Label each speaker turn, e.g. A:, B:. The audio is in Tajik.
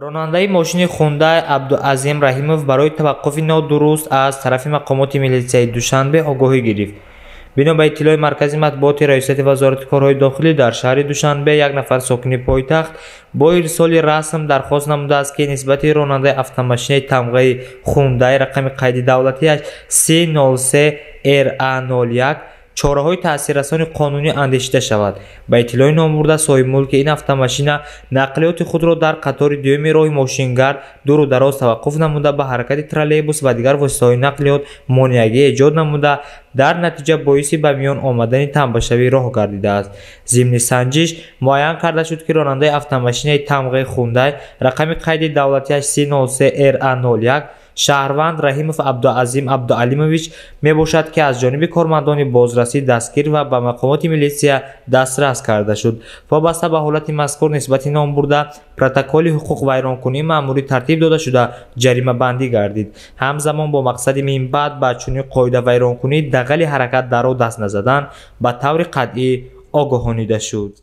A: ронандаи мошини Hyundai Абдуазим Раҳимов барои таваққуфи нодуруст аз тарафи мақомоти милитсияи Душанбе огоҳӣ гирифт. бино ба иттилои маркази матбуоти раисияти вазорати корҳои дохилӣ дар шаҳри Душанбе, як нафар сокини пойтахт бо ирсоли расм дархост намудааст ки нисбати ронандаи автомошинаи тамғаи Hyundai рақами қайди давлатиаш 303RA01 чораҳои таъсиррасони қонунӣ андешида шавад. ба иттилои номбурда соҳиби мулки ин автомошина нақлиёти худро дар қатори дуюми роҳи мошингард дуру дароз таваққуф намуда ба ҳаракати троллейбус ва дигар воситаҳои нақлиёт монеагӣ эҷод намуда, дар натиҷа боиси ба миён омадани тамбашавии роҳ гардидааст. зимни санҷиш муайян карда шуд ки ронандаи автомошинаи тамғаи Hyundai рақами қайди давлатиаш 303RA01 шаҳрванд Раҳимов Абдуазим Абдуалимович мебошад ки аз ҷониби кормандони бозрасӣ дастгир ва ба мақомоти милитсия дастрас карда шуд. вобаста ба ҳолати мазкур нисбати номбурда протоколи ҳуқуқ вайронкунии маъмурӣ тартиб дода шуда ҷаримабандӣ гардид. ҳамзамон бо мақсади минбаъд ба чунин қоида вайронкунӣ дағали ҳаракат даро даст назадан ба таври қатъӣ огоҳонида шуд.